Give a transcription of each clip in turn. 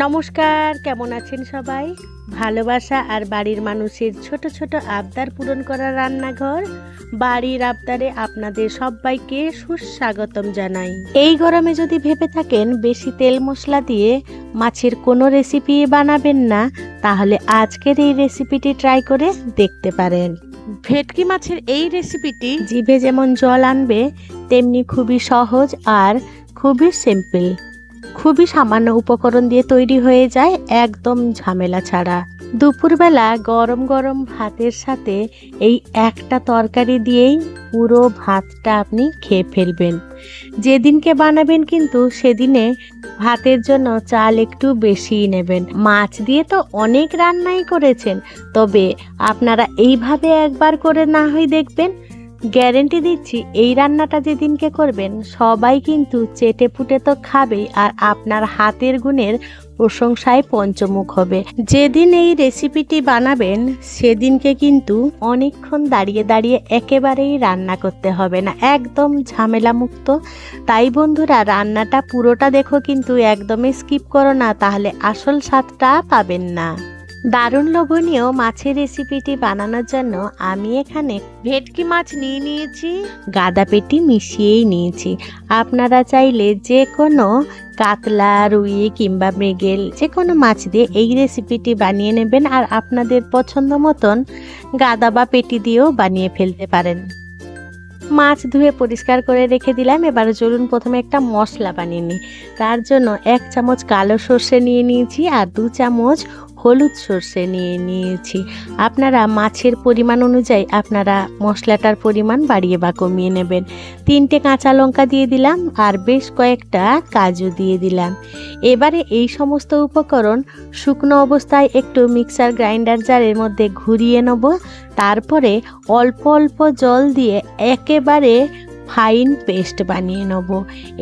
নমস্কার, কেমন আছেন সবাই? ভালোবাসা আর বাড়ির মানুষের ছোট ছোট আবদার পূরণ করা রান্নাঘর বাড়ির আবদারে আপনাদের সবাইকে সুস্বাগতম জানাই। এই গরমে যদি ভেবে থাকেন বেশি তেল মশলা দিয়ে মাছের কোনো রেসিপি বানাবেন না, তাহলে আজকের এই রেসিপিটি ট্রাই করে দেখতে পারেন। ভেটকি মাছের এই রেসিপিটি জিভে যেমন জল আনবে, তেমনি খুবই সহজ আর খুবই সিম্পল। খুবই সামান্য উপকরণ দিয়ে তৈরি হয়ে যায়, একদম ঝামেলা ছাড়া। দুপুরবেলা গরম গরম ভাতের সাথে এই একটা তরকারি দিয়েই পুরো ভাতটা আপনি খেয়ে ফেলবেন। যেদিনকে বানাবেন কিন্তু সেদিনে ভাতের জন্য চাল একটু বেশিই নেবেন। মাছ দিয়ে তো অনেক রান্নাই করেছেন, তবে আপনারা এইভাবে একবার করে না হয় দেখবেন। গ্যারেন্টি দিচ্ছি, এই রান্নাটা যেদিনকে করবেন সবাই কিন্তু চেটে পুটে তো খাবেই, আর আপনার হাতের গুণের প্রশংসায় পঞ্চমুখ হবে। যেদিন এই রেসিপিটি বানাবেন সেদিনকে কিন্তু অনেকক্ষণ দাঁড়িয়ে দাঁড়িয়ে একেবারেই রান্না করতে হবে না, একদম ঝামেলা মুক্ত। তাই বন্ধুরা, রান্নাটা পুরোটা দেখো, কিন্তু একদমই স্কিপ করো না, তাহলে আসল স্বাদটা পাবেন না। দারুণ লোভনীয় মাছের রেসিপিটি বানানোর জন্য আমি এখানে ভেটকি মাছ নিয়ে নিয়েছি, গাদা পেটি মিশিয়েই নিয়েছি। আপনারা চাইলে যে কোনো কাতলা, রুই কিংবা মৃগেল যে কোনো মাছ দিয়ে এই রেসিপিটি বানিয়ে নেবেন, আর আপনাদের পছন্দ মতন গাদা বা পেটি দিয়েও বানিয়ে ফেলতে পারেন। মাছ ধুয়ে পরিষ্কার করে রেখে দিলাম। এবার চলুন প্রথমে একটা মশলা বানিয়ে নিই। তার জন্য 1 চামচ কালো সর্ষে নিয়ে নিয়েছি আর 2 চামচ হলুদ সর্ষে নিয়ে নিয়েছি। আপনারা মাছের পরিমাণ অনুযায়ী আপনারা মশলাটার পরিমাণ বাড়িয়ে বা কমিয়ে নেবেন। 3টে কাঁচা লঙ্কা দিয়ে দিলাম আর বেশ কয়েকটা কাজু দিয়ে দিলাম। এবারে এই সমস্ত উপকরণ শুকনো অবস্থায় একটু মিক্সার গ্রাইন্ডার জারের মধ্যে ঘুরিয়ে নেব। তারপরে অল্প অল্প জল দিয়ে একেবারে ফাইন পেস্ট বানিয়ে নেব।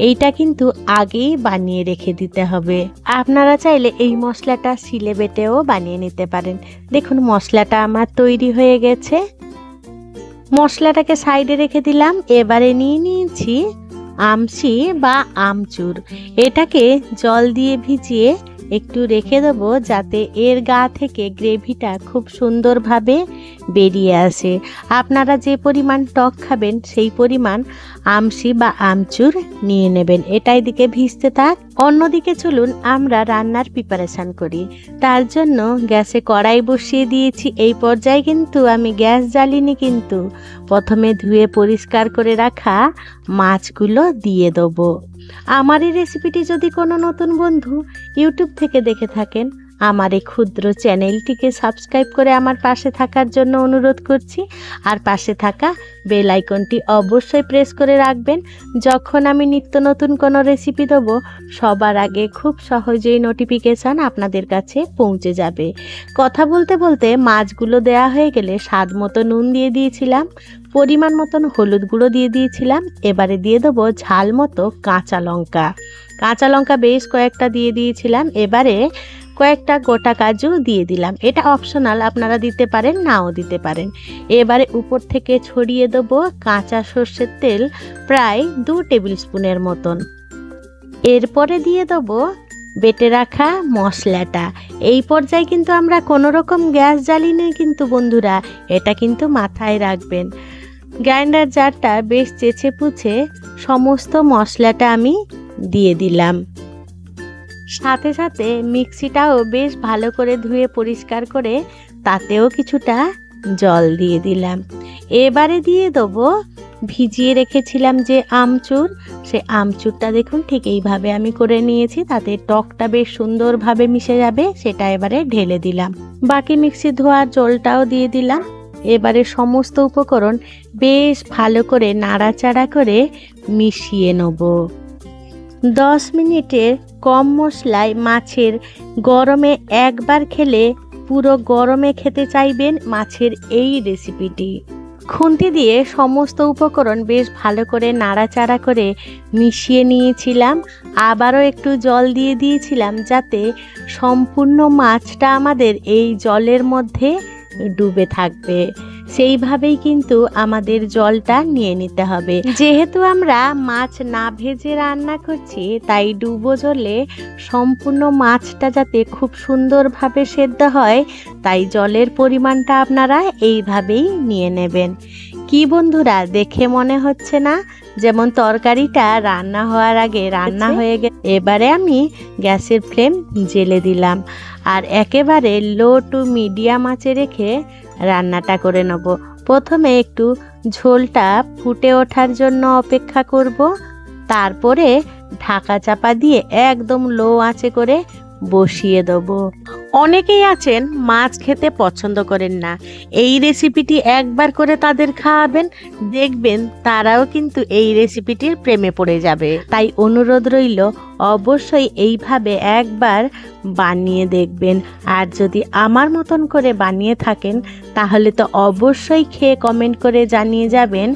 এইটা কিন্তু আগেই বানিয়ে রেখে দিতে হবে। আপনারা চাইলে এই মশলাটা শিলে বেটেও বানিয়ে নিতে পারেন। দেখুন মশলাটা আমার তৈরি হয়ে গেছে। মশলাটাকে সাইডে রেখে দিলাম। এবারে নিয়ে নিয়েছি আমশি বা আমচুর। এটাকে জল দিয়ে ভিজিয়ে একটু রেখে দেবো, যাতে এর গা থেকে গ্রেভিটা খুব সুন্দরভাবে বেরিয়ে আসে। আপনারা যে পরিমাণ টক খাবেন সেই পরিমাণ আমশি বা আমচুর নিয়ে নেবেন। এটা এদিকে ভিজতে থাক। অন্যদিকে চলুন আমরা রান্নার প্রিপারেশান করি। তার জন্য গ্যাসে কড়াই বসিয়ে দিয়েছি। এই পর্যায়ে কিন্তু আমি গ্যাস জ্বালিনি, কিন্তু প্রথমে ধুয়ে পরিষ্কার করে রাখা মাছগুলো দিয়ে দেবো। আমার এই রেসিপিটি যদি কোনো নতুন বন্ধু ইউটিউব থেকে দেখে থাকেন, আমার এই ক্ষুদ্র চ্যানেলটিকে সাবস্ক্রাইব করে আমার পাশে থাকার জন্য অনুরোধ করছি। আর পাশে থাকা বেল আইকনটি অবশ্যই প্রেস করে রাখবেন। যখন আমি নিত্য নতুন কোনো রেসিপি দেবো, সবার আগে খুব সহজেই নোটিফিকেশান আপনাদের কাছে পৌঁছে যাবে। কথা বলতে বলতে মাছগুলো দেয়া হয়ে গেলে স্বাদ মতো নুন দিয়ে দিয়েছিলাম, পরিমাণ মতন হলুদ গুঁড়ো দিয়ে দিয়েছিলাম। এবারে দিয়ে দেবো ঝাল মতো কাঁচা লঙ্কা। কাঁচা লঙ্কা বেশ কয়েকটা দিয়ে দিয়েছিলাম। এবারে কয়েকটা গোটা কাজু দিয়ে দিলাম। এটা অপশনাল, আপনারা দিতে পারেন নাও দিতে পারেন। এবারে উপর থেকে ছড়িয়ে দেবো কাঁচা সর্ষের তেল, প্রায় 2 টেবিল স্পুনের মতন। এরপরে দিয়ে দেবো বেটে রাখা মশলাটা। এই পর্যায়ে কিন্তু আমরা কোনো রকম গ্যাস জ্বালিনি কিন্তু বন্ধুরা, এটা কিন্তু মাথায় রাখবেন। গ্রাইন্ডার জারটা বেশ চেঁচে পুছে সমস্ত মশলাটা আমি দিয়ে দিলাম। সাথে সাথে মিক্সিটাও বেশ ভালো করে ধুয়ে পরিষ্কার করে তাতেও কিছুটা জল দিয়ে দিলাম। এবারে দিয়ে দেবো ভিজিয়ে রেখেছিলাম যে আমচুর, সে আমচুরটা দেখুন ঠিক এইভাবে আমি করে নিয়েছি, তাতে টকটা বেশ সুন্দরভাবে মিশে যাবে। সেটা এবারে ঢেলে দিলাম। বাকি মিক্সি ধোয়ার জলটাও দিয়ে দিলাম। এবারে সমস্ত উপকরণ বেশ ভালো করে নাড়াচাড়া করে মিশিয়ে নেব। 10 মিনিটের কম মশলায় মাছের গরমে একবার খেলে পুরো গরমে খেতে চাইবেন মাছের এই রেসিপিটি। খুন্তি দিয়ে সমস্ত উপকরণ বেশ ভালো করে নাড়াচাড়া করে মিশিয়ে নিয়েছিলাম। আবারও একটু জল দিয়ে দিয়েছিলাম, যাতে সম্পূর্ণ মাছটা আমাদের এই জলের মধ্যে ডুবে থাকবে। সেইভাবেই কিন্তু আমাদের জলটা নিয়ে নিতে হবে। যেহেতু আমরা মাছ না ভেজে রান্না করছি, তাই ডুবো জলে সম্পূর্ণ মাছটা যাতে খুব সুন্দরভাবে সেদ্ধ হয়, তাই জলের পরিমাণটা আপনারা এইভাবেই নিয়ে নেবেন। কি বন্ধুরা, দেখে মনে হচ্ছে না যেমন তরকারিটা রান্না হওয়ার আগে রান্না হয়ে গেছে? এবারে আমি গ্যাসের ফ্লেম জ্বেলে দিলাম আর একেবারে লো টু মিডিয়াম আঁচে রেখে রান্নাটা করে নেব। প্রথমে একটু ঝোলটা ফুটে ওঠার জন্য অপেক্ষা করব, তারপরে ঢাকা চাপা দিয়ে একদম লো আঁচে করে বসিয়ে দেবো। অনেকেই আছেন মাছ খেতে পছন্দ করেন না, এই রেসিপিটি একবার করে তাদের খাওয়াবেন, দেখবেন তারাও কিন্তু এই রেসিপিটির প্রেমে পড়ে যাবে। তাই অনুরোধ রইল, অবশ্যই এইভাবে একবার বানিয়ে দেখবেন। আর যদি আমার মতন করে বানিয়ে থাকেন, তাহলে তো অবশ্যই খেয়ে কমেন্ট করে জানিয়ে যাবেন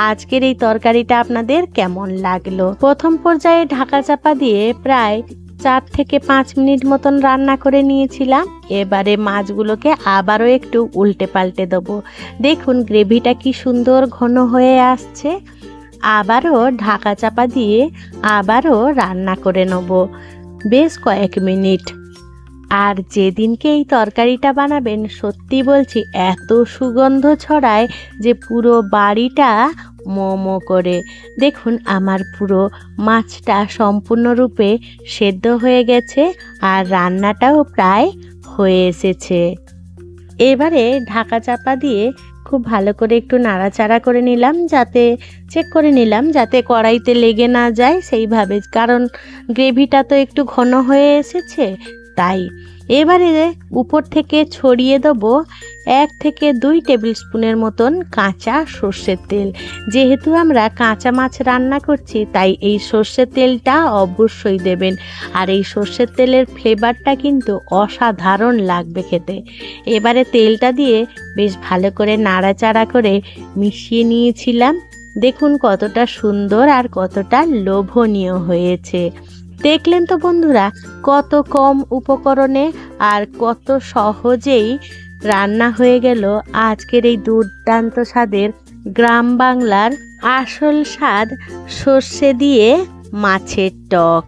আজকের এই তরকারিটা আপনাদের কেমন লাগলো। প্রথম পর্যায়ে ঢাকা চাপা দিয়ে প্রায় 4 থেকে 5 মিনিট মতন রান্না করে নিয়েছিলাম। এবারে মাছগুলোকে আবারও একটু উল্টে পাল্টে দেবো। দেখুন গ্রেভিটা কি সুন্দর ঘন হয়ে আসছে। আবারও ঢাকা চাপা দিয়ে আবারও রান্না করে নেব বেশ কয়েক মিনিট। আর যেদিনকে এই তরকারিটা বানাবেন, সত্যি বলছি এত সুগন্ধ ছড়ায় যে পুরো বাড়িটা মোমো করে। দেখুন আমার পুরো মাছটা সম্পূর্ণরূপে সেদ্ধ হয়ে গেছে আর রান্নাটাও প্রায় হয়ে এসেছে। এবারে ঢাকা চাপা দিয়ে খুব ভালো করে একটু নাড়াচাড়া করে নিলাম, চেক করে নিলাম যাতে কড়াইতে লেগে না যায় সেইভাবে, কারণ গ্রেভিটা তো একটু ঘন হয়ে এসেছে তাই। এবারে উপর থেকে ছড়িয়ে দেবো 1 থেকে 2 টেবিল স্পুনের মতন কাঁচা সর্ষের তেল। যেহেতু আমরা কাঁচা মাছ রান্না করছি, তাই এই সর্ষের তেলটা অবশ্যই দেবেন। আর এই সর্ষের তেলের ফ্লেভারটা কিন্তু অসাধারণ লাগবে খেতে। এবারে তেলটা দিয়ে বেশ ভালো করে নাড়াচাড়া করে মিশিয়ে নিয়েছিলাম। দেখুন কতটা সুন্দর আর কতটা লোভনীয় হয়েছে। দেখলেন তো বন্ধুরা, কত কম উপকরণে আর কত সহজেই রান্না হয়ে গেল আজকের এই দুর্দান্ত স্বাদের গ্রাম বাংলার আসল স্বাদ সর্ষে দিয়ে মাছের টক।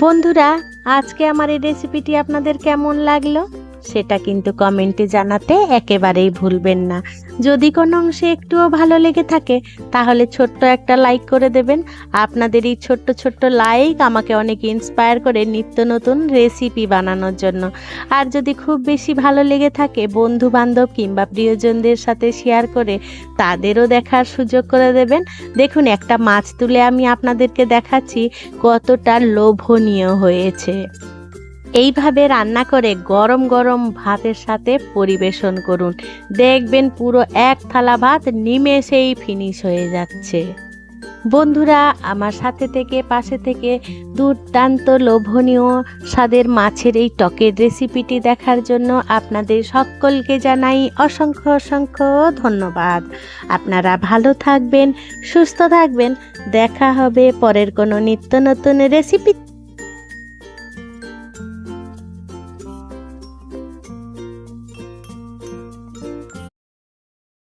বন্ধুরা, আজকে আমার এই রেসিপিটি আপনাদের কেমন লাগলো সেটা কিন্তু কমেন্টে জানাতে একেবারেই ভুলবেন না। যদি কোনো অংশে একটুও ভালো লেগে থাকে, তাহলে ছোট্ট একটা লাইক করে দেবেন। আপনাদের এই ছোট্ট ছোট্ট লাইক আমাকে অনেক ইন্সপায়ার করে নিত্য নতুন রেসিপি বানানোর জন্য। আর যদি খুব বেশি ভালো লেগে থাকে, বন্ধু বান্ধব কিংবা প্রিয়জনদের সাথে শেয়ার করে তাদেরও দেখার সুযোগ করে দেবেন। দেখুন একটা মাছ তুলে আমি আপনাদেরকে দেখাচ্ছি কতটা লোভনীয় হয়েছে। এইভাবে রান্না করে গরম গরম ভাতের সাথে পরিবেশন করুন, দেখবেন পুরো 1 থালা ভাত নিমেষেই ফিনিশ হয়ে যাচ্ছে। বন্ধুরা, আমার সাথে থেকে পাশে থেকে দুর্দান্ত লোভনীয় স্বাদের মাছের এই টকের রেসিপিটি দেখার জন্য আপনাদের সকলকে জানাই অসংখ্য অসংখ্য ধন্যবাদ। আপনারা ভালো থাকবেন, সুস্থ থাকবেন। দেখা হবে পরের কোনো নিত্য নতুন রেসিপি।